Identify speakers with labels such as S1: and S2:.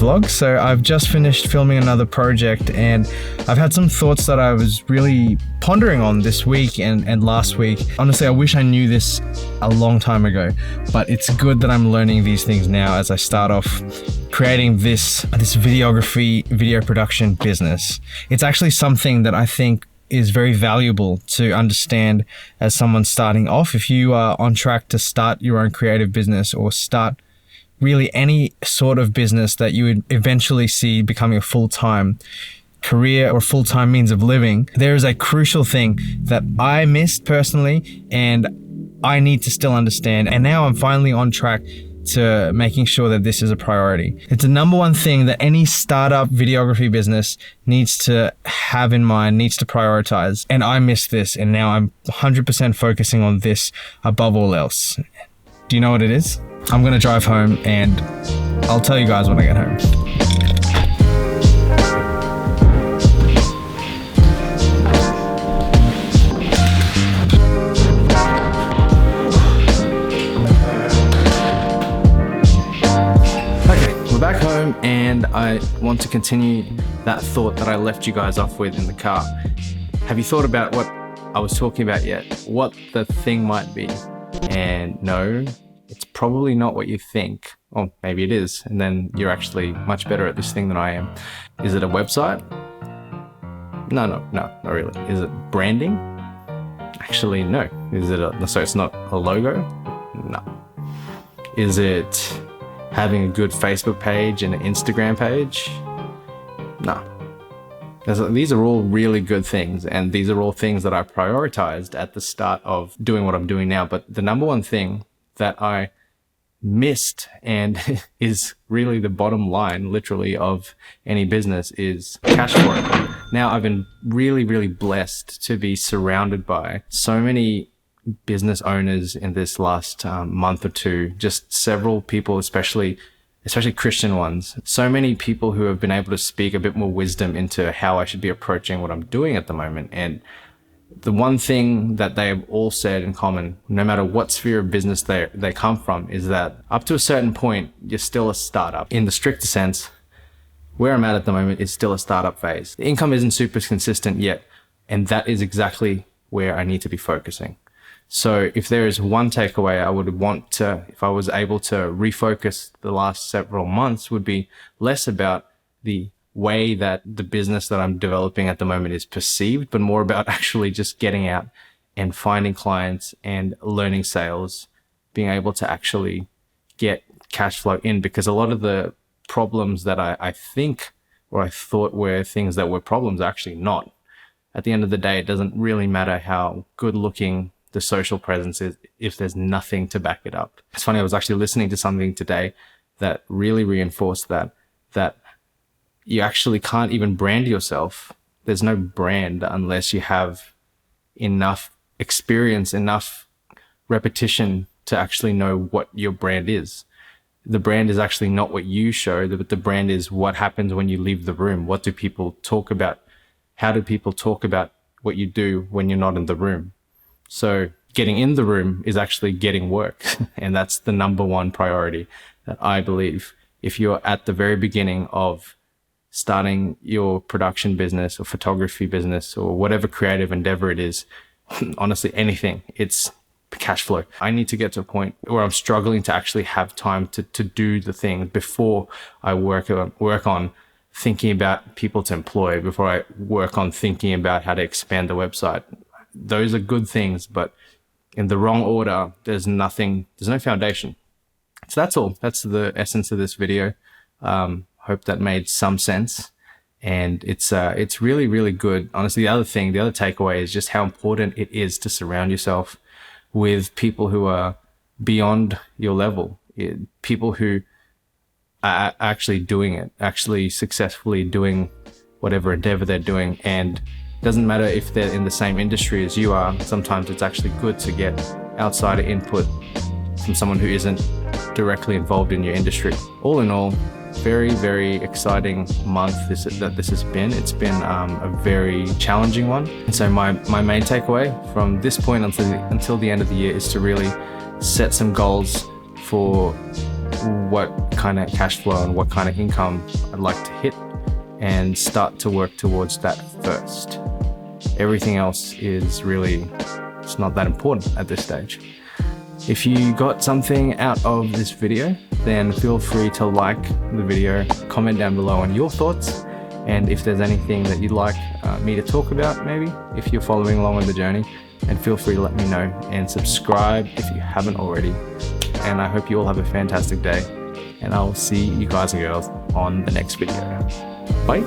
S1: vlog. So I've just finished filming another project, and I've had some thoughts that I was really pondering on this week and last week. Honestly, I wish I knew this a long time ago, but it's good that I'm learning these things now as I start off creating this videography, video production business. It's actually something that I think is very valuable to understand as someone starting off. If you are on track to start your own creative business or start really any sort of business that you would eventually see becoming a full-time career or full-time means of living, there is a crucial thing that I missed personally and I need to still understand. And now I'm finally on track to making sure that this is a priority. It's the number one thing that any startup videography business needs to have in mind, needs to prioritize. And I missed this, and now I'm 100% focusing on this above all else. Do you know what it is? I'm gonna drive home and I'll tell you guys when I get home. Back home, and I want to continue that thought that I left you guys off with in the car. Have you thought about what I was talking about yet? What the thing might be? And no, it's probably not what you think. Or maybe it is, and then you're actually much better at this thing than I am. Is it a website? No, not really. Is it branding? Actually, no. Is it so it's not a logo? No. Is it having a good Facebook page and an Instagram page? No. These are all really good things, and these are all things that I prioritized at the start of doing what I'm doing now. But the number one thing that I missed, and is really the bottom line, literally, of any business, is cash flow. Now, I've been really, really blessed to be surrounded by so many business owners in this last month or two, just several people, especially Christian ones. So many people who have been able to speak a bit more wisdom into how I should be approaching what I'm doing at the moment. And the one thing that they have all said in common, no matter what sphere of business they come from, is that up to a certain point, you're still a startup. In the stricter sense, where I'm at the moment is still a startup phase. The income isn't super consistent yet, and that is exactly where I need to be focusing. So if there is one takeaway I would want to, if I was able to refocus the last several months, would be less about the way that the business that I'm developing at the moment is perceived, but more about actually just getting out and finding clients and learning sales, being able to actually get cash flow in. Because a lot of the problems that I think, or I thought were things that were problems, are actually not. At the end of the day, it doesn't really matter how good looking the social presence is if there's nothing to back it up. It's funny, I was actually listening to something today that really reinforced that you actually can't even brand yourself. There's no brand unless you have enough experience, enough repetition to actually know what your brand is. The brand is actually not what you show, but the brand is what happens when you leave the room. What do people talk about? How do people talk about what you do when you're not in the room? So getting in the room is actually getting work. And that's the number one priority that I believe. If you're at the very beginning of starting your production business or photography business or whatever creative endeavor it is, honestly, anything, it's cash flow. I need to get to a point where I'm struggling to actually have time to do the thing before I work on thinking about people to employ, before I work on thinking about how to expand the website. Those are good things, but in the wrong order, there's no foundation. So that's all. That's the essence of this video. Hope that made some sense. And it's really, really good. Honestly, the other takeaway is just how important it is to surround yourself with people who are beyond your level, people who are actually doing it, actually successfully doing whatever endeavor they're doing. And doesn't matter if they're in the same industry as you are. Sometimes it's actually good to get outsider input from someone who isn't directly involved in your industry. All in all, very, very exciting month this has been. It's been a very challenging one. And so my main takeaway from this point until the end of the year is to really set some goals for what kind of cash flow and what kind of income I'd like to hit, and start to work towards that first. Everything else is really, it's not that important at this stage. If you got something out of this video, then feel free to like the video, comment down below on your thoughts, and if there's anything that you'd like me to talk about, maybe, if you're following along on the journey, and feel free to let me know, and subscribe if you haven't already. And I hope you all have a fantastic day, and I'll see you guys and girls on the next video. Bye.